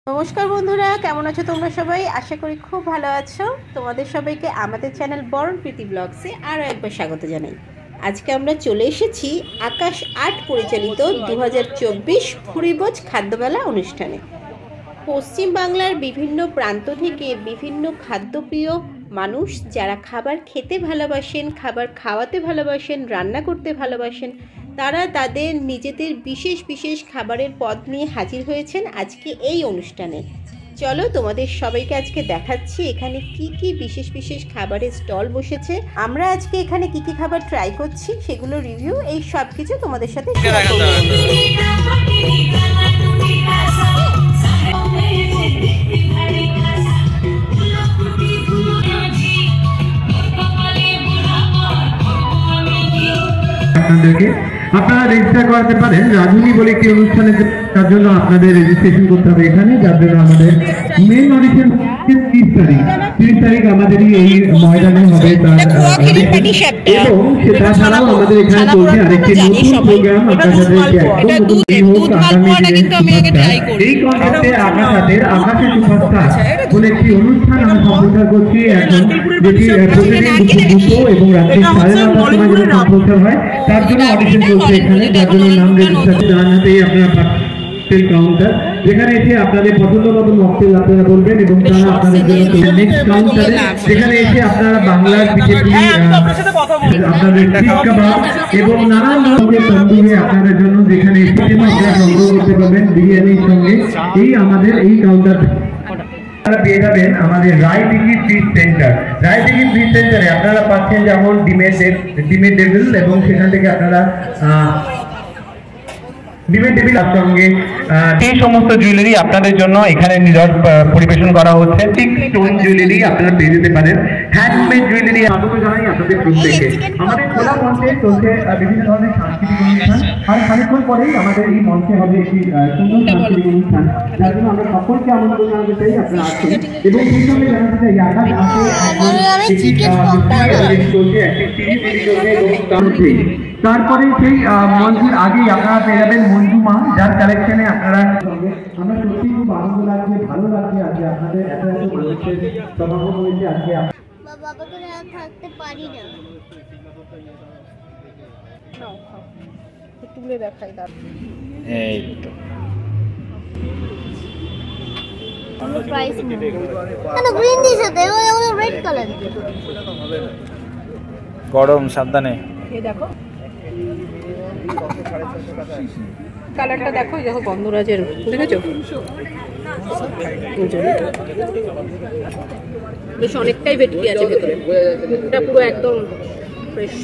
নমস্কার বন্ধুরা, কেমন আছো তোমরা সবাই? আশা করি খুব ভালো আছো। তোমাদের সবাইকে আমাদের চ্যানেল বরণ প্রীতি ব্লগসে আরও একবার স্বাগত জানাই। আজকে আমরা চলে এসেছি আকাশ আর্ট পরিচালিত 2024 ভুরিভোজ খাদ্যমেলা অনুষ্ঠানে। পশ্চিম বাংলার বিভিন্ন প্রান্ত থেকে বিভিন্ন খাদ্যপ্রিয় মানুষ যারা খাবার খেতে ভালোবাসেন, খাবার খাওয়াতে ভালোবাসেন, রান্না করতে ভালোবাসেন, তারা তাদের নিজেদের বিশেষ বিশেষ খাবারের পদ নিয়ে হাজির হয়েছেন আজকে এই অনুষ্ঠানে। চলো তোমাদের সবাইকে আজকে দেখাচ্ছি এখানে কি কি বিশেষ বিশেষ খাবারের স্টল বসেছে। আমরা আজকে এখানে কি কি খাবার ট্রাই করছি সেগুলো রিভিউ এই সব কিছু তোমাদের সাথে শেয়ার করব। আপনারা রেজিস্টার করাতে পারেন রাধুনি বলে একটি অনুষ্ঠানে, তার জন্য আপনাদের রেজিস্ট্রেশন করতে হবে এখানে, যার জন্য আমাদের মেন অডিশন 30 তারিখ আমাদের এই ময়দানে হবে এবং সেটা ছাড়াও আমাদের এখানে চলছে আরেকটি নতুন প্রোগ্রাম এই কনসেপ্টে আকাশের সুপারস্টার বলে একটি অনুষ্ঠান আমরা সম্প্রচার করছি এখন, যেটি প্রতিদিন দুপুর এবং রাত্রি 9:30টার সময় যেটা সম্প্রচার হয়, তার জন্য অডিশন চলছে এখানে, যার জন্য নাম রেজিস্ট্রেশন জানাতেই আপনারা কাউন্টার, যেখানে এসে আপনাদের পছন্দ মতো মকটেল আপনারা বলবেন এবং তারা আপনাদের জন্য নেক্সট কাউন্টারে যেখানে এসে আপনারা বাংলার পিঠেপুলি, আপনাদের শিক কাবাব এবং নানান ধরনের তন্দুরি আপনাদের জন্য যেখানে এসে আপনারা সংগ্রহ করতে পারবেন বিরিয়ানির সঙ্গে। এই আমাদের এই কাউন্টার আপনারা পেয়ে যাবেন আমাদের Raidighi fish centre. Raidighi fish সেন্টারে আপনারা পাচ্ছেন যেমন ডিমের ডেভিল এবং সেখান থেকে আপনারা ডিমের টেবিল সঙ্গে এই সমস্ত জুয়েলারি আপনাদের জন্য এখানে পরিবেশন করা হচ্ছে। ঠিক স্টোন জুয়েলারি আপনারা পেয়ে যেতে পারেন, হ্যান্ডমেড জুয়েলারি। স্বাগত জানাই আপনাদের প্রত্যেককে। আমাদের খোলা মঞ্চে চলছে বিভিন্ন ধরনের সাংস্কৃতিক অনুষ্ঠান, আর খানিকক্ষণ পরেই আমাদের এই মঞ্চে হবে একটি সুন্দর সাংস্কৃতিক অনুষ্ঠান, যার জন্য আমরা সকলকে আমন্ত্রণ জানাতে চাই আপনারা আসুন। এবং সেই সঙ্গে জানাতে চাই আকাশ চলছে একটি সিরিজ চলছে এবং তারপরে সেই মঞ্চের আগেই আপনারা পেয়ে যাবেন মঞ্জুমা, যার কালেকশনে আপনারা, আমরা সত্যি খুব আনন্দ লাগছে, ভালো লাগছে আজকে আপনাদের এত এত মানুষের সমাগম হয়েছে আজকে। বাবা করে আর থাকতে পারি না, তুলে দেখাই দাও। এই তো প্রাইস না গ্রিন দিছে, দেখো ওটা রেড কালার গরম, সাবধানে। এই দেখো কালারটা, দেখো দেখো গন্ধরাজের, দেখেছো বেশ অনেকটাই ভেটকি আছে ভেতরে, এটা পুরো একদম ফ্রেশ।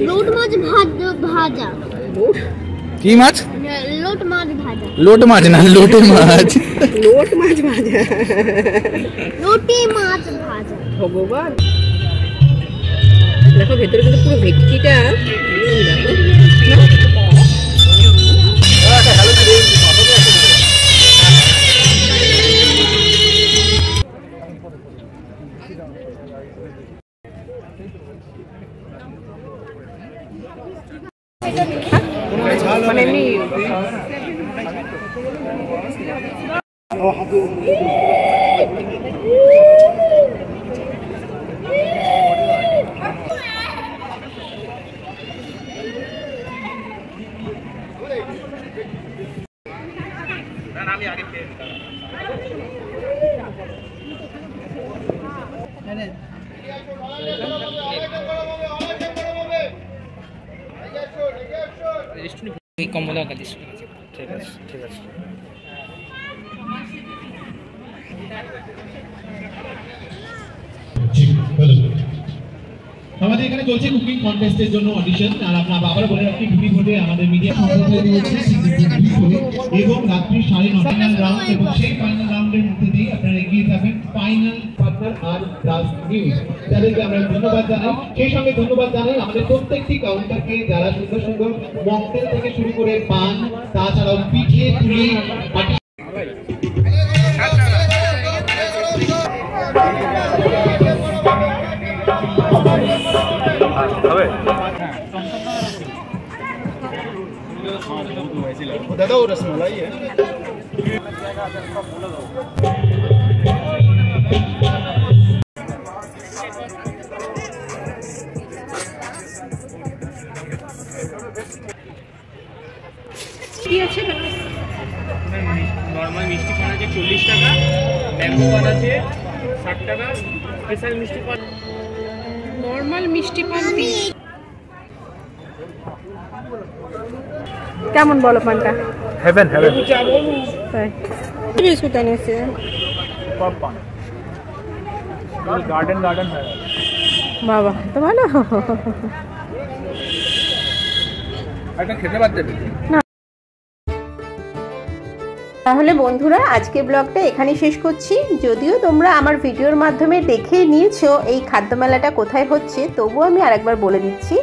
লোট মাছ ভাজা, কি মাছ? লোট মাছ ভাজা, লোট মাছ না, লোটে মাছ, লোট মাছ ভাজা, লোটে মাছ ভাজা। ভগবান, দেখো ভেতরে কিন্তু পুরো ভেটকিটা, দেখো মানে এমনি কমলা কালিস। ঠিক আছে, ঠিক আছে। আমাদের এখানে চলছে কুকিং কন্টেস্টের জন্য অডিশন, আর আপনারা আবার বলে রাখি ভুরি ভোটে আমাদের মিডিয়া সম্প্রচার হচ্ছে এবং রাত্রি 9:30 ফাইনাল রাউন্ড, এবং সেই ফাইনাল রাউন্ডের মধ্যে দিয়ে আপনারা এগিয়ে যাবেন ফাইনাল পার্টনার আর প্লাস নিউজ, যাদেরকে আমরা ধন্যবাদ জানাই। সেই সঙ্গে ধন্যবাদ জানাই আমাদের প্রত্যেকটি কাউন্টারকে, যারা সুন্দর সুন্দর মকটেল থেকে শুরু করে পান, তাছাড়াও পিঠে পুলি হবে। दादा वो रसमलाई है। নর্মাল মিষ্টি পান আছে 40 টাকা, ম্যাঙ্গো পান আছে 60 টাকা, স্পেশাল মিষ্টি পান নর্মাল মিষ্টি পান 30। কেমন বলো পানটা? हेवन हेवन তাই বিস্কুট এনেছে पान गार्डन गार्डन है। বাবা তো ভালো। এটা খেতে পারতে না তাহলে বন্ধুরা আজকে ব্লগটা এখানেই শেষ করছি। যদিও তোমরা আমার ভিডিওর মাধ্যমে দেখে নিয়েছো এই খাদ্য মেলাটা কোথায় হচ্ছে, তবুও আমি আরেকবার বলে দিচ্ছি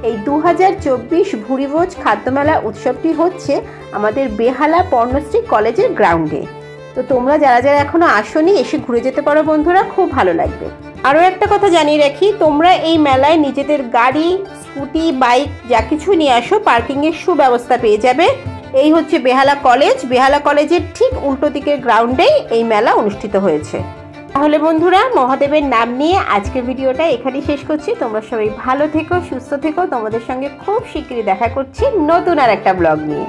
এই 2024 ভুরিভোজ খাদ্যমেলা উৎসবটি হচ্ছে আমাদের বেহালা পর্ণশ্রী কলেজের গ্রাউন্ডে। তো তোমরা যারা যারা এখনো আসোনি এসে ঘুরে যেতে পারো বন্ধুরা, খুব ভালো লাগবে। আরও একটা কথা জানিয়ে রাখি, তোমরা এই মেলায় নিজেদের গাড়ি, স্কুটি, বাইক যা কিছু নিয়ে আসো পার্কিংয়ের সুব্যবস্থা পেয়ে যাবে। এই হচ্ছে বেহালা কলেজ, বেহালা কলেজের ঠিক উল্টো দিকের গ্রাউন্ডেই এই মেলা অনুষ্ঠিত হয়েছে। তাহলে বন্ধুরা মহাদেবের নাম নিয়ে আজকের ভিডিওটা এখানেই শেষ করছি। তোমরা সবাই ভালো থেকো, সুস্থ থেকো। তোমাদের সঙ্গে খুব শিগগিরই দেখা করছি নতুন আর একটা ব্লগ নিয়ে।